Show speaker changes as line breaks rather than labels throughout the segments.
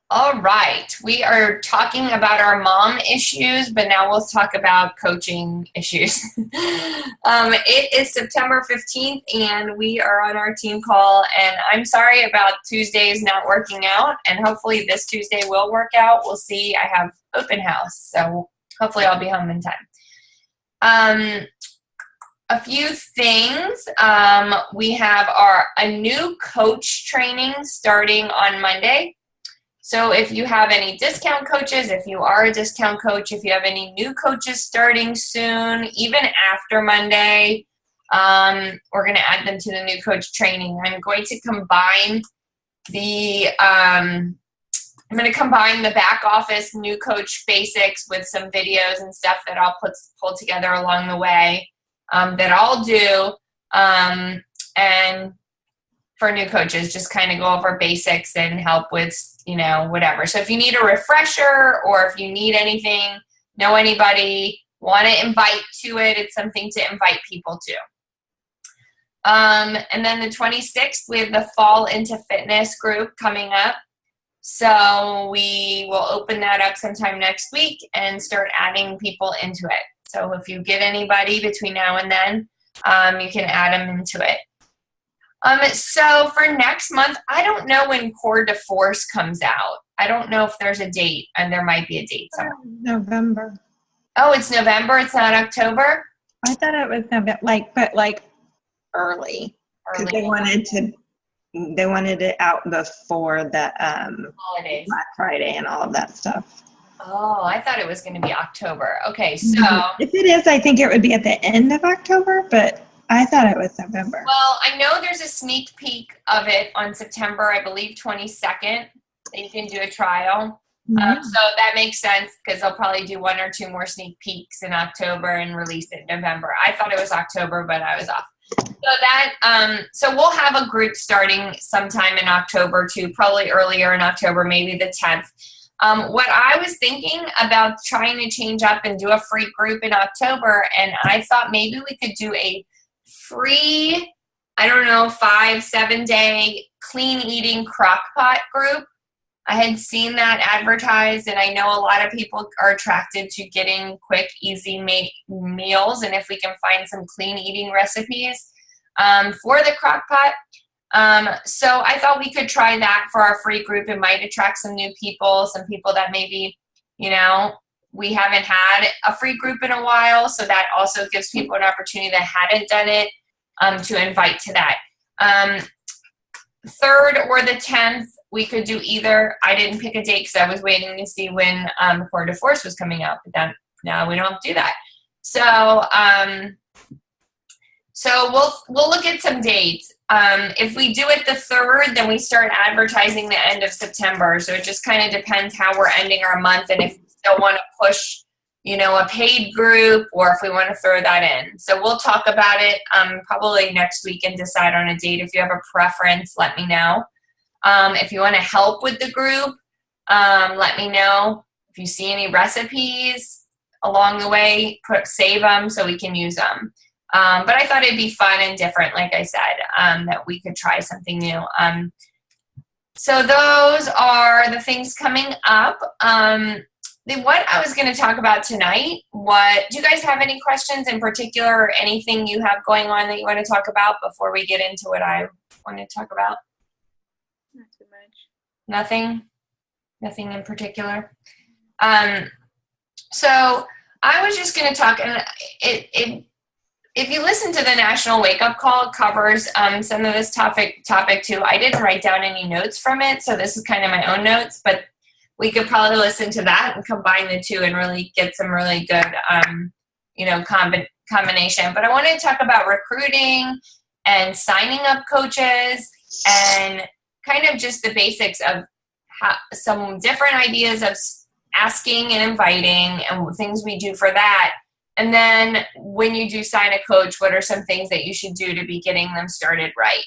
All right, we are talking about our mom issues, but now we'll talk about coaching issues. It is September 15th, and we are on our team call, and I'm sorry about Tuesdays not working out, and hopefully this Tuesday will work out. We'll see. I have open house, so hopefully I'll be home in time. A few things. We have a new coach training starting on Monday. So if you have any discount coaches, if you are a discount coach, if you have any new coaches starting soon, even after Monday, we're going to add them to the new coach training. I'm going to combine the back office new coach basics with some videos and stuff that I'll pull together along the way that I'll do. And for new coaches, just kind of go over basics and help with, whatever. So if you need a refresher or if you need anything, know anybody, want to invite to it, it's something to invite people to. And then the 26th, we have the Fall into Fitness group coming up. So we will open that up sometime next week and start adding people into it. So if you get anybody between now and then, you can add them into it. So for next month, I don't know when Core de Force comes out. I don't know if there's a date, and there might be a date somewhere.
November.
Oh, it's November. It's not October.
I thought it was November, but early. Because they wanted it out before the
holidays,
Black Friday, and all of that stuff.
Oh, I thought it was going to be October. Okay, so
if it is, I think it would be at the end of October, but I thought it was November.
Well, I know there's a sneak peek of it on September, I believe, 22nd. You can do a trial.
Mm-hmm.
So that makes sense because they'll probably do one or two more sneak peeks in October and release it in November. I thought it was October, but I was off. So we'll have a group starting sometime in October too, probably earlier in October, maybe the 10th. What I was thinking about trying to change up and do a free group in October, and I thought maybe we could do a free, 5-7 day clean eating crock pot group. I had seen that advertised, and I know a lot of people are attracted to getting quick, easy meals, and if we can find some clean eating recipes for the crock pot. So I thought we could try that for our free group. It might attract some new people, some people that maybe, we haven't had a free group in a while. So that also gives people an opportunity that hadn't done it to invite to that. 3rd or the 10th, we could do either. I didn't pick a date because I was waiting to see when Core de Force was coming out, but then now we don't do that. So we'll look at some dates. If we do it the 3rd, then we start advertising the end of September. So it just kind of depends how we're ending our month and if we still want to push, a paid group or if we want to throw that in. So we'll talk about it probably next week and decide on a date. If you have a preference, let me know. If you want to help with the group, let me know. If you see any recipes along the way, save them so we can use them. But I thought it'd be fun and different, like I said, that we could try something new. So those are the things coming up. What I was going to talk about tonight, do you guys have any questions in particular or anything you have going on that you want to talk about before we get into what I want to talk about?
Not too much.
Nothing in particular. So I was just going to talk, and if you listen to the National Wake Up Call, it covers some of this topic too. I didn't write down any notes from it, so this is kind of my own notes, but we could probably listen to that and combine the two and really get some really good, combination. But I wanted to talk about recruiting and signing up coaches and kind of just the basics of some different ideas of asking and inviting and things we do for that. And then when you do sign a coach, what are some things that you should do to be getting them started right?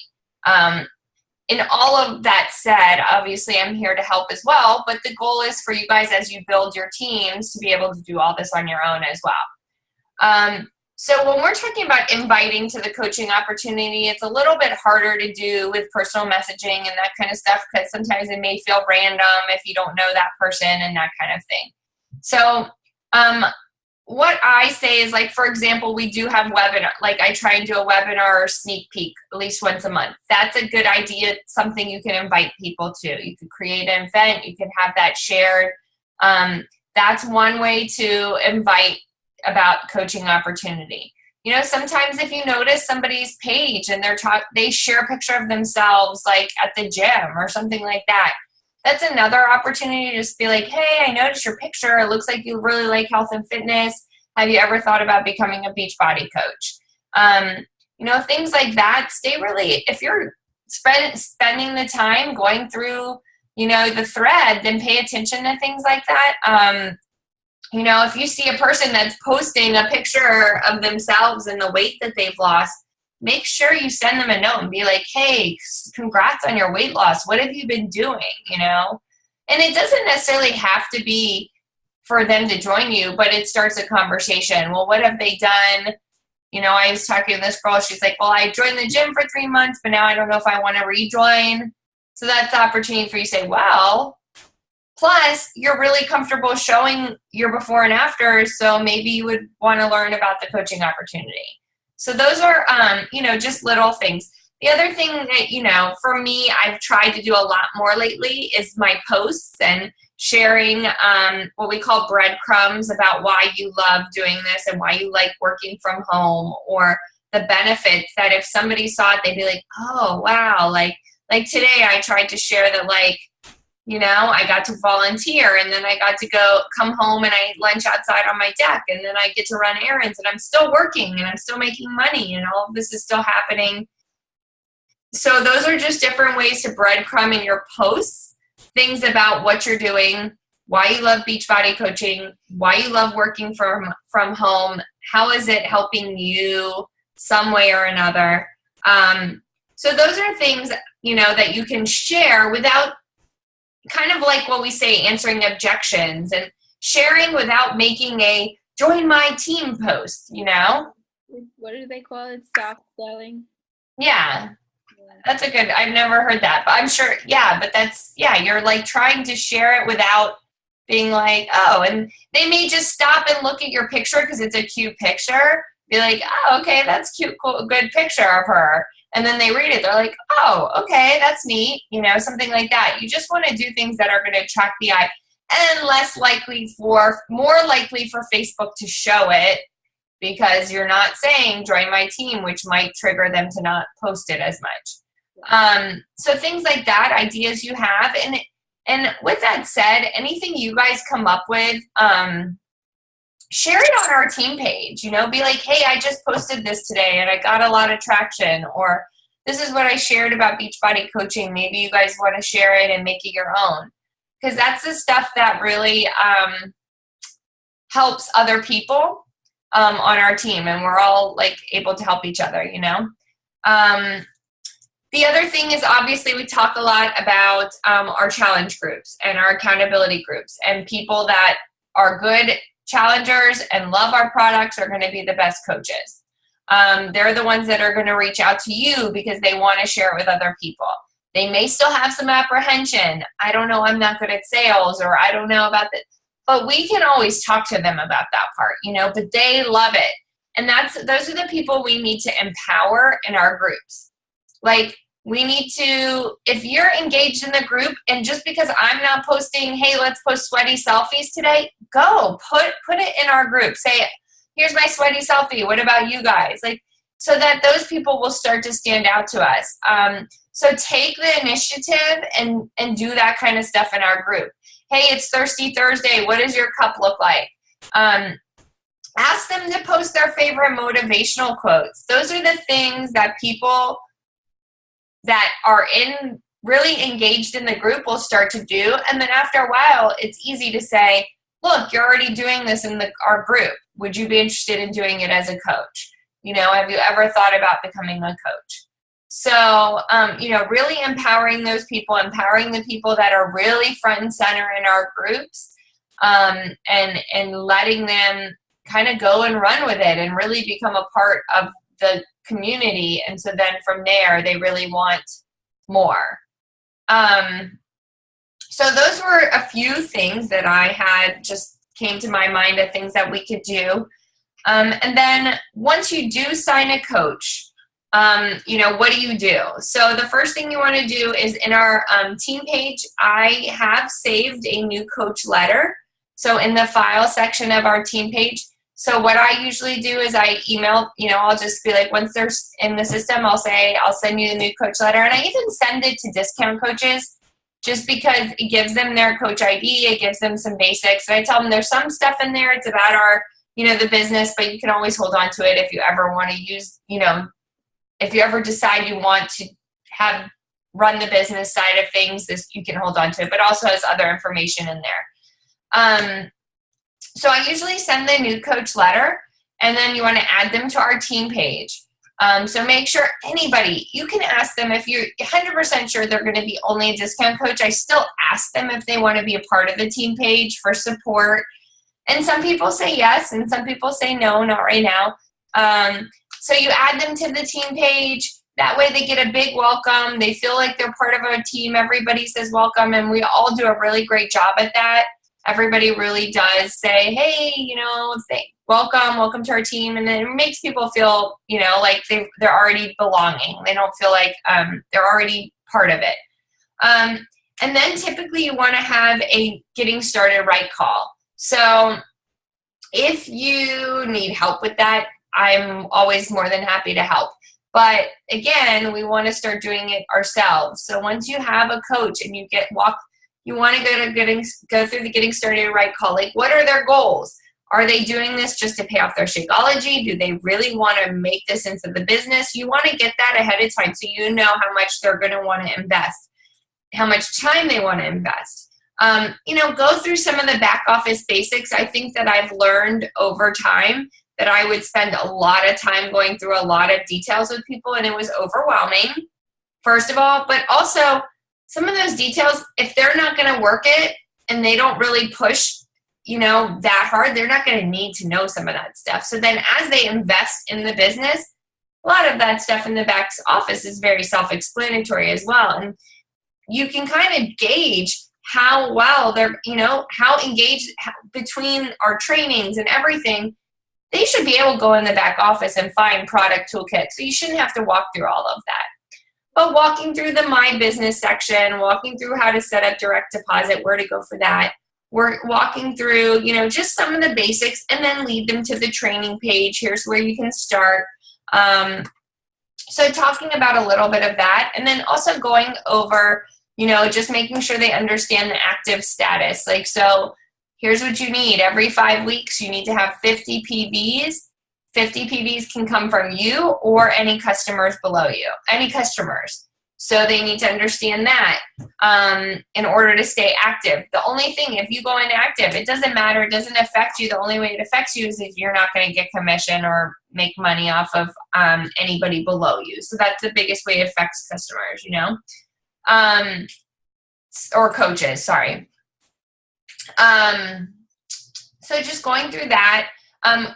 In all of that said, obviously I'm here to help as well, but the goal is for you guys as you build your teams to be able to do all this on your own as well. So when we're talking about inviting to the coaching opportunity, it's a little bit harder to do with personal messaging and that kind of stuff, because sometimes it may feel random if you don't know that person and that kind of thing. So what I say is, like, for example, we do have webinar, like I try and do a webinar or sneak peek at least once a month. That's a good idea, something you can invite people to. You could create an event, you can have that shared. That's one way to invite about coaching opportunity. You know, sometimes if you notice somebody's page and they share a picture of themselves like at the gym or something like that, that's another opportunity to just be like, hey, I noticed your picture. It looks like you really like health and fitness. Have you ever thought about becoming a Beachbody coach? You know, things like that. If you're spending the time going through, you know, the thread, then pay attention to things like that. You know, if you see a person that's posting a picture of themselves and the weight that they've lost, make sure you send them a note and be like, hey, congrats on your weight loss. What have you been doing, you know? And it doesn't necessarily have to be for them to join you, but it starts a conversation. Well, what have they done? You know, I was talking to this girl. She's like, well, I joined the gym for 3 months, but now I don't know if I want to rejoin. So that's the opportunity for you to say, well, plus you're really comfortable showing your before and after, so maybe you would want to learn about the coaching opportunity. So those are, you know, just little things. The other thing that, you know, for me, I've tried to do a lot more lately is my posts and sharing what we call breadcrumbs about why you love doing this and why you like working from home, or the benefits that if somebody saw it, they'd be like, oh, wow. Like today I tried to share that, like, you know, I got to volunteer, and then I got to come home and I eat lunch outside on my deck, and then I get to run errands, and I'm still working and I'm still making money, and all of this is still happening. So those are just different ways to breadcrumb in your posts, things about what you're doing, why you love Beachbody coaching, why you love working from home, how is it helping you some way or another. So those are things, you know, that you can share without, kind of like what we say, answering objections, and sharing without making a join my team post, you know?
What do they call it? Soft selling?
Yeah. That's a good, I've never heard that, but I'm sure, yeah, but that's, yeah, you're like trying to share it without being like, oh, and they may just stop and look at your picture because it's a cute picture, be like, oh, okay, that's cute, cool, good picture of her. And then they read it, they're like, oh, okay, that's neat, you know, something like that. You just want to do things that are going to attract the eye, and more likely for Facebook to show it, because you're not saying join my team, which might trigger them to not post it as much. So things like that, ideas you have. And with that said, anything you guys come up with, share it on our team page, you know, be like, hey, I just posted this today and I got a lot of traction, or this is what I shared about Beachbody coaching. Maybe you guys want to share it and make it your own. Because that's the stuff that really helps other people on our team, and we're all like able to help each other, you know. The other thing is, obviously, we talk a lot about our challenge groups and our accountability groups, and people that are good challengers and love our products are going to be the best coaches. They're the ones that are going to reach out to you because they want to share it with other people. They may still have some apprehension. I don't know, I'm not good at sales, or I don't know about that. But we can always talk to them about that part, you know, but they love it. And those are the people we need to empower in our groups. Like, we need to, if you're engaged in the group, and just because I'm not posting, hey, let's post sweaty selfies today, go put it in our group. Say, here's my sweaty selfie. What about you guys? Like, so that those people will start to stand out to us. So take the initiative and do that kind of stuff in our group. Hey, it's Thirsty Thursday. What does your cup look like? Ask them to post their favorite motivational quotes. Those are the things that people that are really engaged in the group will start to do. And then after a while, it's easy to say, look, you're already doing this in our group. Would you be interested in doing it as a coach? You know, have you ever thought about becoming a coach? So, you know, really empowering those people, empowering the people that are really front and center in our groups, and letting them kind of go and run with it and really become a part of the community. And so then from there, they really want more. So those were a few things that I had just came to my mind of things that we could do. And then once you do sign a coach, what do you do? So the first thing you want to do is in our team page, I have saved a new coach letter. So in the file section of our team page. So what I usually do is I email, I'll just be like, once they're in the system, I'll say, I'll send you the new coach letter. And I even send it to discount coaches just because it gives them their coach ID. It gives them some basics. And I tell them there's some stuff in there. It's about our, the business, but you can always hold on to it if you ever want to use, if you ever decide you want to run the business side of things, this you can hold on to it, but also has other information in there. So I usually send the new coach letter, and then you want to add them to our team page. So make sure anybody, you can ask them if you're 100% sure they're going to be only a discount coach. I still ask them if they want to be a part of the team page for support. And some people say yes, and some people say no, not right now. So you add them to the team page. That way they get a big welcome. They feel like they're part of our team. Everybody says welcome, and we all do a really great job at that. Everybody really does say, hey, welcome to our team. And then it makes people feel, like they're already belonging. They don't feel like they're already part of it. And then typically you want to have a getting started right call. So if you need help with that, I'm always more than happy to help. But again, we want to start doing it ourselves. So once you have a coach and you want to go through the getting started right call. Like, what are their goals? Are they doing this just to pay off their Shakeology? Do they really want to make this into the business? You want to get that ahead of time so you know how much they're going to want to invest, how much time they want to invest. Go through some of the back office basics. I think that I've learned over time that I would spend a lot of time going through a lot of details with people, and it was overwhelming, first of all, but also some of those details, if they're not going to work it and they don't really push, that hard, they're not going to need to know some of that stuff. So then as they invest in the business, a lot of that stuff in the back office is very self-explanatory as well. And you can kind of gauge how well they're, how engaged between our trainings and everything. They should be able to go in the back office and find product toolkits. So you shouldn't have to walk through all of that. But walking through the My Business section, walking through how to set up direct deposit, where to go for that, we're walking through, just some of the basics, and then lead them to the training page. Here's where you can start. So talking about a little bit of that, and then also going over, just making sure they understand the active status. Like, so here's what you need. Every 5 weeks, you need to have 50 PVs. 50 PVs can come from you or any customers below you, any customers. So they need to understand that in order to stay active. The only thing, if you go inactive, it doesn't matter. It doesn't affect you. The only way it affects you is if you're not going to get commission or make money off of anybody below you. So that's the biggest way it affects customers, or coaches, sorry. So just going through that,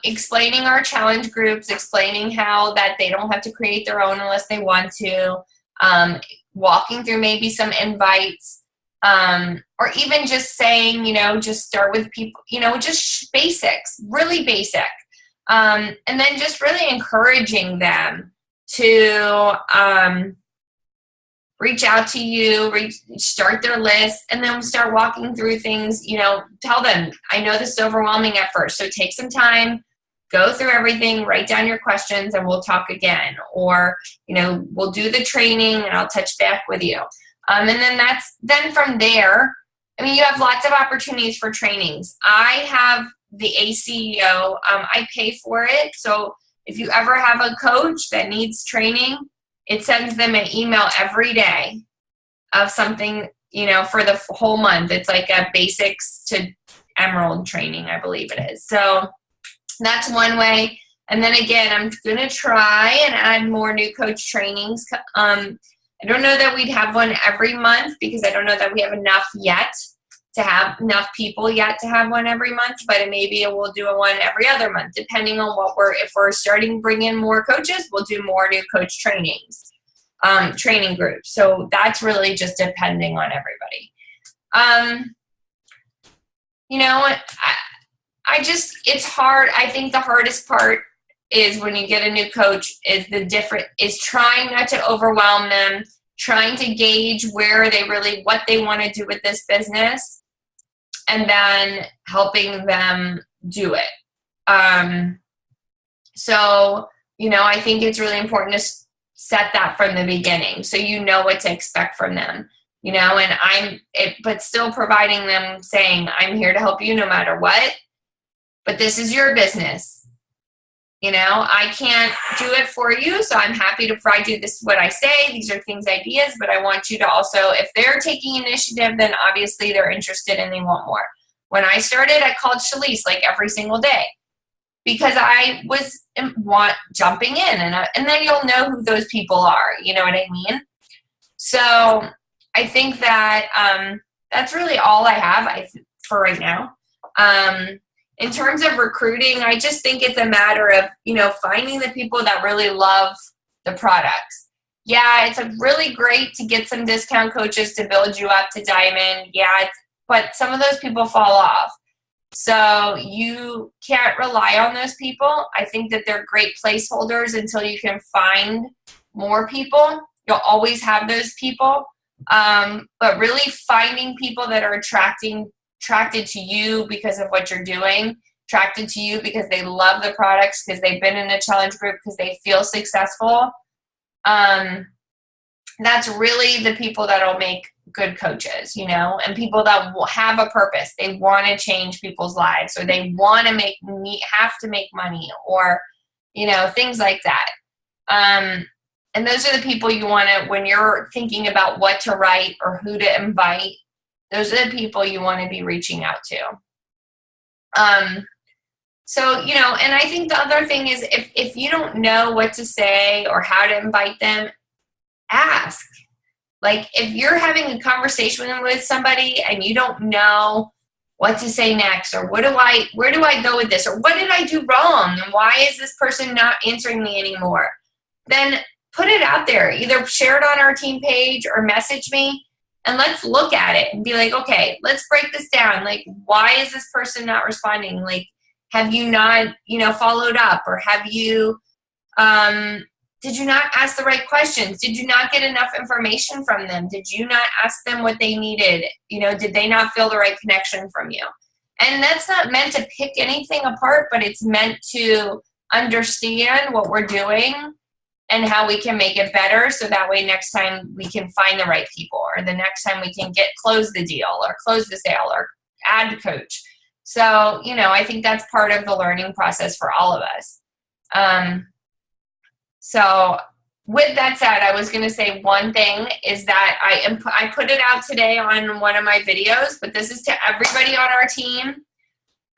explaining our challenge groups, explaining how that they don't have to create their own unless they want to, walking through maybe some invites, or even just saying, just start with people, just basics, really basic. And then just really encouraging them to reach out to you, start their list, and then start walking through things, tell them, I know this is overwhelming at first, so take some time, go through everything, write down your questions, and we'll talk again. Or, we'll do the training and I'll touch back with you. And then from there, you have lots of opportunities for trainings. I have the ACEO, I pay for it. So if you ever have a coach that needs training, it sends them an email every day of something, for the whole month. It's like a basics to Emerald training, I believe it is. So that's one way. And then again, I'm going to try and add more new coach trainings. I don't know that we'd have one every month because I don't know that we have enough yet. to have enough people yet to have one every month, but maybe we'll do a one every other month, depending on if we're starting to bring in more coaches, we'll do more new coach trainings, training groups. So that's really just depending on everybody. You know, it's hard. I think the hardest part is when you get a new coach is trying not to overwhelm them, trying to gauge what they want to do with this business, and then helping them do it. So, you know, I think it's really important to set that from the beginning so you know what to expect from them, you know, but still providing them saying, I'm here to help you no matter what, but this is your business. You know, I can't do it for you, so I'm happy to provide you. This is what I say. These are ideas, but I want you to also, if they're taking initiative, then obviously they're interested and they want more. When I started, I called Shalise like every single day because I was jumping in, and then you'll know who those people are. You know what I mean? So I think that that's really all I have for right now. In terms of recruiting, I just think it's a matter of, you know, finding the people that really love the products. Yeah, it's really great to get some discount coaches to build you up to diamond. Yeah, but some of those people fall off. So you can't rely on those people. I think that they're great placeholders until you can find more people. You'll always have those people. But really finding people that are attracted to you because of what you're doing, attracted to you because they love the products, because they've been in a challenge group, because they feel successful. That's really the people that'll make good coaches, you know, and people that have a purpose. They want to change people's lives, or they want to have to make money, or, you know, things like that. And those are the people you want to, when you're thinking about what to write or who to invite, those are the people you want to be reaching out to. So, you know, and I think the other thing is if you don't know what to say or how to invite them, ask. Like if you're having a conversation with somebody and you don't know what to say next, or where do I go with this, or what did I do wrong, and why is this person not answering me anymore, then put it out there. Either share it on our team page or message me, and let's look at it and be like, okay, let's break this down. Like, why is this person not responding? Like, have you not, you know, followed up, or have you, did you not ask the right questions? Did you not get enough information from them? Did you not ask them what they needed? You know, did they not feel the right connection from you? And that's not meant to pick anything apart, but it's meant to understand what we're doing and how we can make it better, so that way next time we can find the right people, or the next time we can close the deal or close the sale or add the coach. So, you know, I think that's part of the learning process for all of us. So with that said, I was going to say one thing is that I put it out today on one of my videos, but this is to everybody on our team.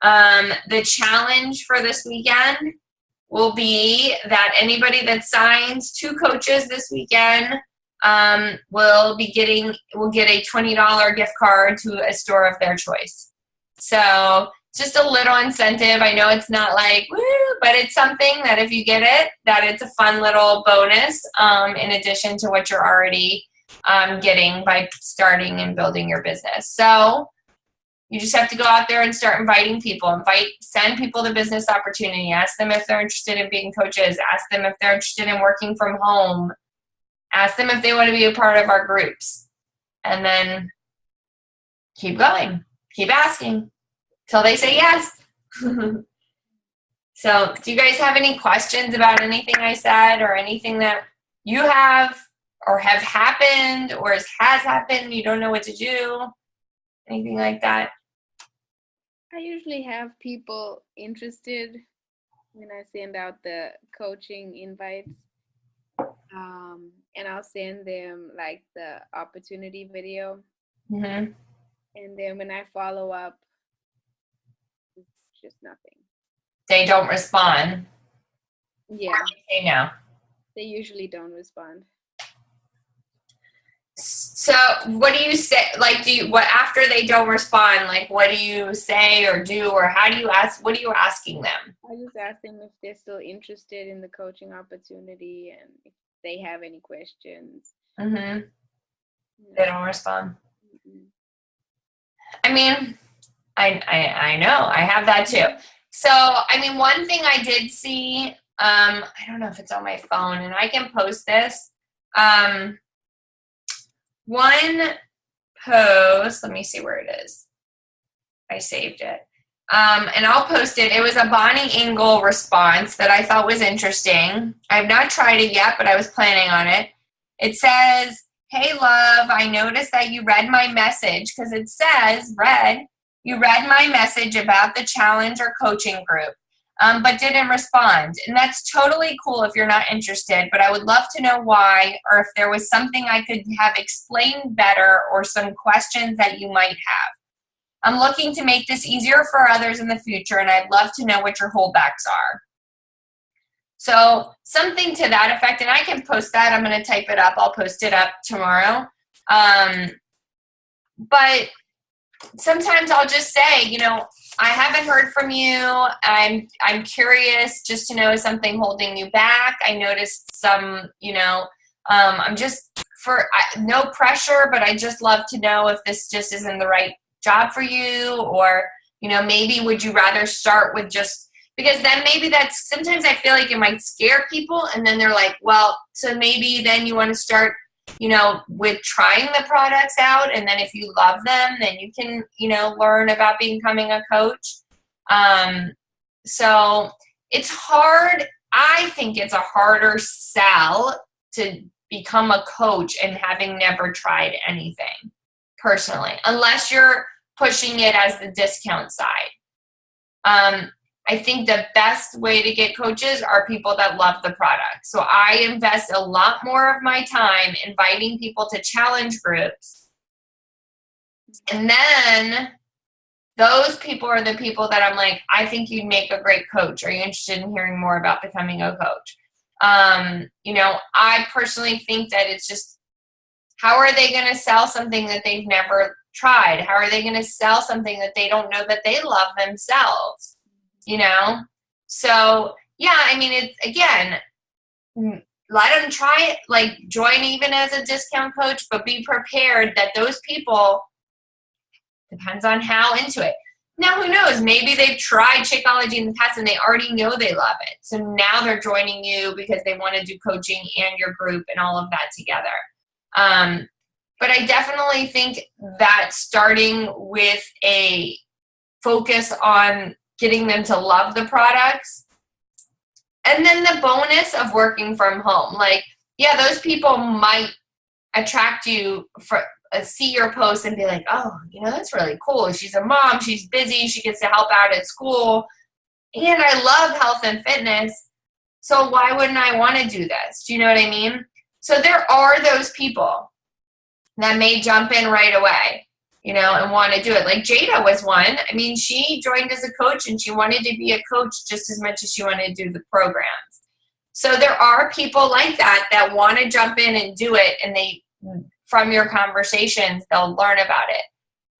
The challenge for this weekend will be that anybody that signs 2 coaches this weekend will get a $20 gift card to a store of their choice. So just a little incentive. I know it's not like, woo, but it's something that if you get it, that it's a fun little bonus in addition to what you're already getting by starting and building your business. So you just have to go out there and start inviting people. Send people the business opportunity. Ask them if they're interested in being coaches. Ask them if they're interested in working from home. Ask them if they want to be a part of our groups. And then keep going. Keep asking till they say yes. So do you guys have any questions about anything I said, or anything that you have or have happened or has happened, you don't know what to do? Anything like that?
I usually have people interested when I send out the coaching invites. And I'll send them like the opportunity video.
Mm-hmm.
And then when I follow up, it's just nothing.
They don't respond.
Yeah.
Or they say no.
They usually don't respond.
So what do you say? Like, what after they don't respond? Like, what do you say or do, or how do you ask? What are you asking them?
I just ask them if they're still interested in the coaching opportunity and if they have any questions.
Mm-hmm.
Yeah.
They don't respond.
Mm-mm.
I mean, I know I have that too. So I mean, one thing I did see. I don't know if it's on my phone, and I can post this. One post. Let me see where it is. I saved it. And I'll post it. It was a Bonnie Engel response that I thought was interesting. I have not tried it yet, but I was planning on it. It says, "Hey, love, I noticed that you read my message," because it says, you read my message about the challenge or coaching group, but didn't respond. And that's totally cool if you're not interested, but I would love to know why, or if there was something I could have explained better or some questions that you might have. I'm looking to make this easier for others in the future, and I'd love to know what your holdbacks are. So something to that effect, and I can post that. I'm going to type it up. I'll post it up tomorrow. But sometimes I'll just say, you know, I haven't heard from you. I'm curious just to know, is something holding you back? I noticed some, you know, I'm just no pressure, but I just love to know if this just isn't the right job for you, or, you know, maybe would you rather start with just, because then maybe that's, sometimes I feel like it might scare people, and then they're like, well, so maybe then you want to start, you know, with trying the products out, and then if you love them, then you can, you know, learn about becoming a coach. So it's hard. I think it's a harder sell to become a coach and having never tried anything personally, unless you're pushing it as the discount side. I think the best way to get coaches are people that love the product. So I invest a lot more of my time inviting people to challenge groups. And then those people are the people that I'm like, I think you'd make a great coach. Are you interested in hearing more about becoming a coach? You know, I personally think that it's just, how are they going to sell something that they've never tried? How are they going to sell something that they don't know that they love themselves? You know? So, yeah, I mean, it's, again, let them try it, like join even as a discount coach, but be prepared that those people, depends on how into it. Now, who knows? Maybe they've tried Shakeology in the past and they already know they love it. So now they're joining you because they want to do coaching and your group and all of that together. But I definitely think that starting with a focus on getting them to love the products, and then the bonus of working from home. Like, yeah, those people might attract you for see your post and be like, oh, you know, that's really cool. She's a mom. She's busy. She gets to help out at school. And I love health and fitness. So why wouldn't I want to do this? Do you know what I mean? So there are those people that may jump in right away, you know, and want to do it. Like Jada was one. I mean, she joined as a coach and she wanted to be a coach just as much as she wanted to do the programs. So there are people like that that want to jump in and do it, and they, from your conversations, they'll learn about it.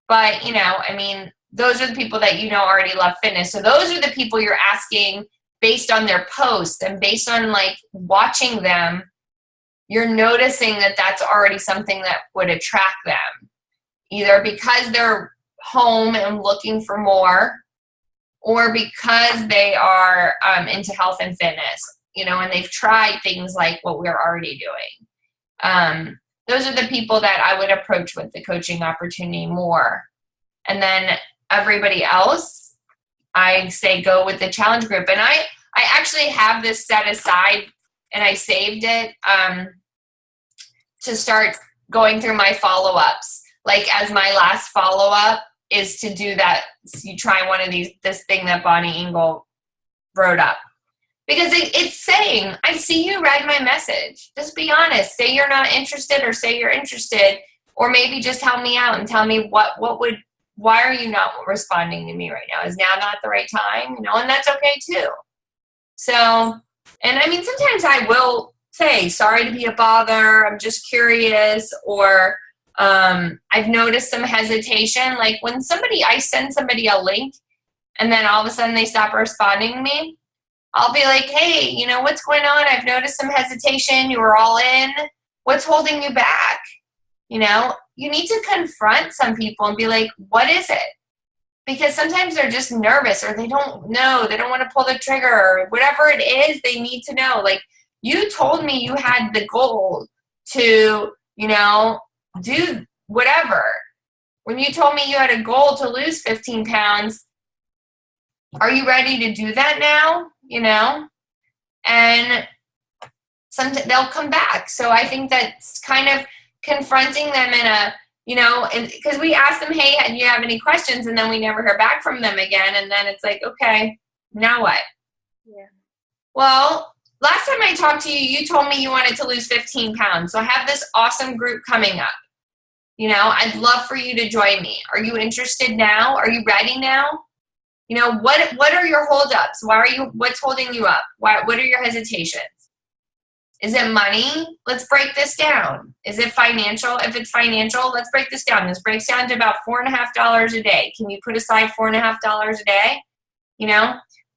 But, you know, I mean, those are the people that you know already love fitness. So those are the people you're asking based on their posts and based on like watching them. You're noticing that that's already something that would attract them, either because they're home and looking for more, or because they are into health and fitness, you know, and they've tried things like what we're already doing. Those are the people that I would approach with the coaching opportunity more. And then everybody else, I say go with the challenge group. And I actually have this set aside, and I saved it to start going through my follow-ups. Like, as my last follow-up is to do that. You try one of these, this thing that Bonnie Engel wrote up. Because it's saying, I see you read my message. Just be honest. Say you're not interested, or say you're interested, or maybe just help me out and tell me why are you not responding to me right now? Is now not the right time? You know, and that's okay too. So, and I mean, sometimes I will say, sorry to be a bother, I'm just curious, or I've noticed some hesitation. Like when I send somebody a link and then all of a sudden they stop responding to me, I'll be like, hey, what's going on? I've noticed some hesitation. You were all in. What's holding you back? You need to confront some people and be like, what is it? Because sometimes they're just nervous, or they don't know. They don't want to pull the trigger, or whatever it is they need to know. Like, you told me you had the goal to, do whatever. When you told me you had a goal to lose 15 pounds, are you ready to do that now? And they'll come back. So I think that's kind of confronting them in a, because we ask them, hey, do you have any questions? And then we never hear back from them again. And then it's like, okay, now what?
Yeah.
Well, last time I talked to you, you told me you wanted to lose 15 pounds. So I have this awesome group coming up. I'd love for you to join me. Are you interested now? Are you ready now? What are your holdups? What's holding you up? What are your hesitations? Is it money? Let's break this down. Is it financial? If it's financial, let's break this down. This breaks down to about $4.50 a day. Can you put aside $4.50 a day?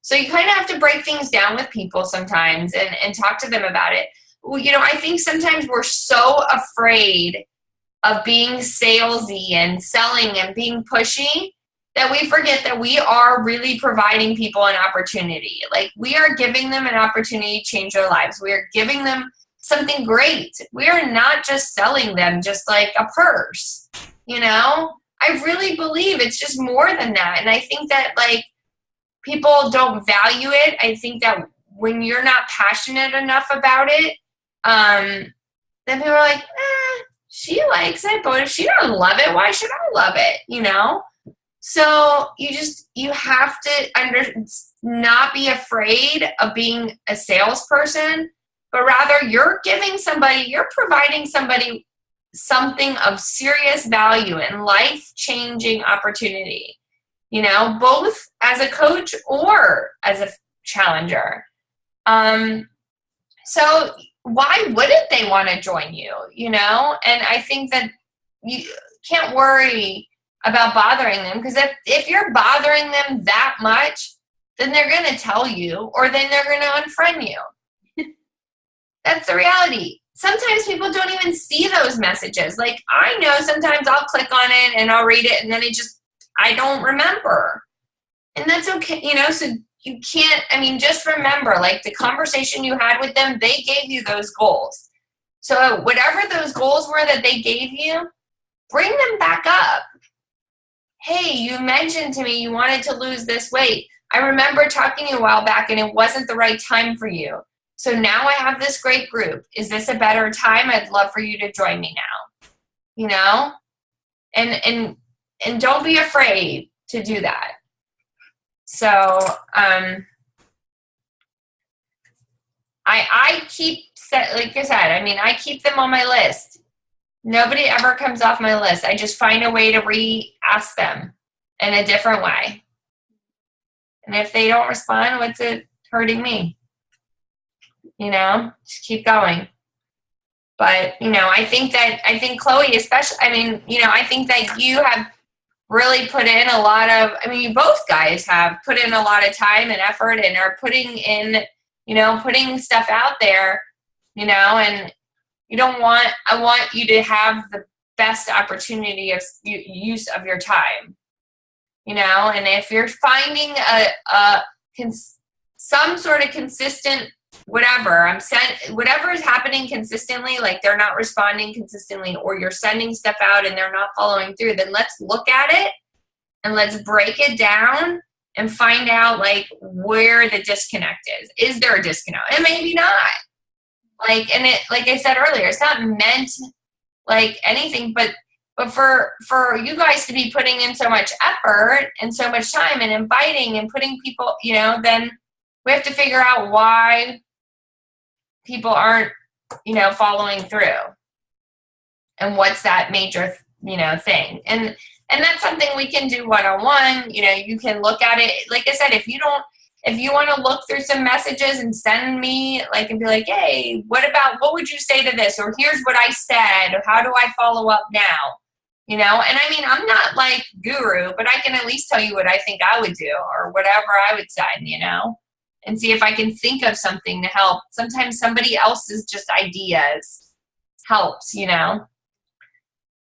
So you kind of have to break things down with people sometimes and talk to them about it. Well, I think sometimes we're so afraid of being salesy and selling and being pushy that we forget that we are really providing people an opportunity. Like, we are giving them an opportunity to change their lives. We are giving them something great. We are not just selling them just like a purse. I really believe it's just more than that. And I think that, like, people don't value it. I think that when you're not passionate enough about it, then people are like, she likes it, but if she doesn't love it, why should I love it? So you have to not be afraid of being a salesperson, but rather you're providing somebody something of serious value and life-changing opportunity, both as a coach or as a challenger. So why wouldn't they want to join you, And I think that you can't worry about bothering them, because if you're bothering them that much, then they're going to tell you, or then they're going to unfriend you. That's the reality. Sometimes people don't even see those messages. Like, I know sometimes I'll click on it and I'll read it, and then I don't remember. And that's okay, so you can't, just remember, like, the conversation you had with them, they gave you those goals. So whatever those goals were that they gave you, bring them back up. Hey, you mentioned to me you wanted to lose this weight. I remember talking to you a while back and it wasn't the right time for you. So now I have this great group. Is this a better time? I'd love for you to join me now. And don't be afraid to do that. So I keep, like I said, I keep them on my list. Nobody ever comes off my list. I just find a way to re-ask them in a different way. And if they don't respond, what's it hurting me? Just keep going. But, I think Chloe especially, I think that you have really put in a lot of, you both guys have put in a lot of time and effort and are putting in, putting stuff out there, and I want you to have the best opportunity of use of your time, and if you're finding some sort of consistent, whatever is happening consistently, like they're not responding consistently, or you're sending stuff out and they're not following through, then let's look at it and let's break it down and find out, like, where the disconnect is. Is there a disconnect? And maybe not. Like I said earlier, it's not meant like anything, but for you guys to be putting in so much effort and so much time and inviting and putting people, then we have to figure out why people aren't, following through. And what's that major, thing. And that's something we can do one-on-one. You can look at it. Like I said, if you if you want to look through some messages and send me like, and be like, hey, what would you say to this? Or here's what I said, or how do I follow up now? You know, and I mean, I'm not like guru, but I can at least tell you what I think I would do or whatever I would send, you know, and see if I can think of something to help. Sometimes somebody else's just ideas helps, you know.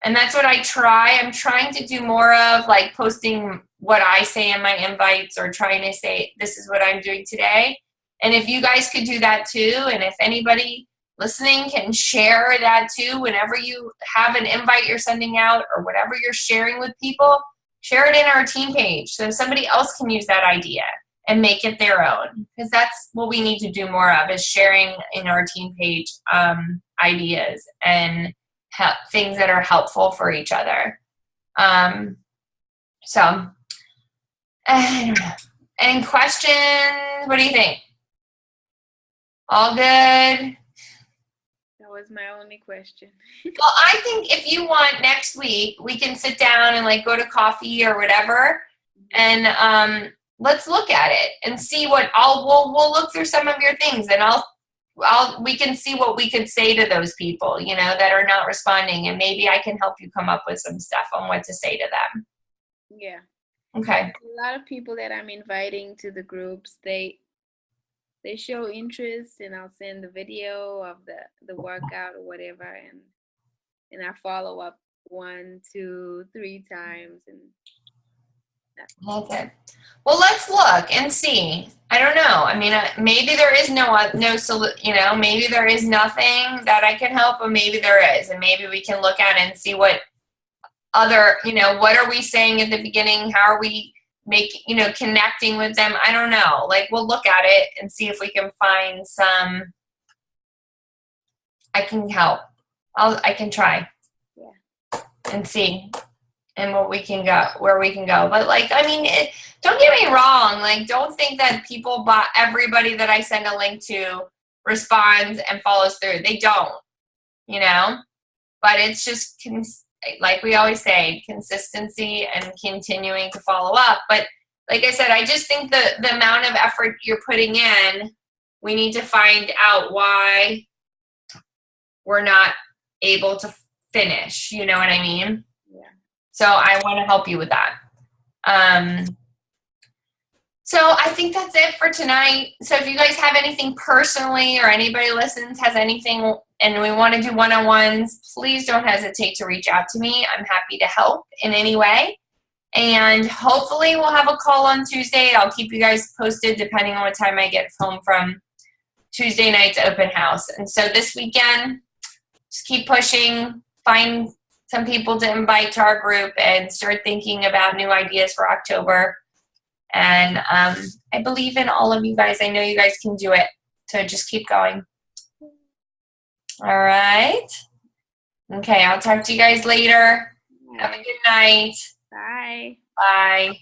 And that's what I try. I'm trying to do more of, like posting what I say in my invites, or trying to say, this is what I'm doing today. And if you guys could do that too, and if anybody listening can share that too, whenever you have an invite you're sending out or whatever you're sharing with people, share it in our team page so somebody else can use that idea and make it their own. Because that's what we need to do more of, is sharing in our team page ideas and things that are helpful for each other. So, I don't know. Any questions? What do you think? All good?
That was my only question.
Well, I think if you want, next week, we can sit down and like go to coffee or whatever, and let's look at it and see what we'll look through some of your things, and we can see what we could say to those people, you know, that are not responding, and maybe I can help you come up with some stuff on what to say to them.
Yeah.
Okay.
A lot of people that I'm inviting to the groups, they show interest, and I'll send the video of the workout or whatever, and I follow up 1, 2, 3 times, and
that's it. Well, let's look and see. I don't know. I mean, maybe there is you know, maybe there is nothing that I can help, or maybe there is, and maybe we can look at it and see what other, you know, what are we saying at the beginning? How are we connecting with them? I don't know. Like, we'll look at it and see if we can find some. I can help. I can try.
Yeah.
And see. And where we can go. But like, I mean, don't get me wrong. Like, don't think that everybody that I send a link to responds and follows through. They don't, you know, but it's just, like we always say, consistency and continuing to follow up. But like I said, I just think the amount of effort you're putting in, we need to find out why we're not able to finish. You know what I mean? So I want to help you with that. So I think that's it for tonight. So if you guys have anything personally, or anybody listens has anything and we want to do one-on-ones, please don't hesitate to reach out to me. I'm happy to help in any way. And hopefully we'll have a call on Tuesday. I'll keep you guys posted depending on what time I get home from Tuesday night's open house. And so this weekend, just keep pushing, find some people to invite to our group, and start thinking about new ideas for October. And I believe in all of you guys. I know you guys can do it. So just keep going. All right. Okay, I'll talk to you guys later. Have a good night.
Bye.
Bye.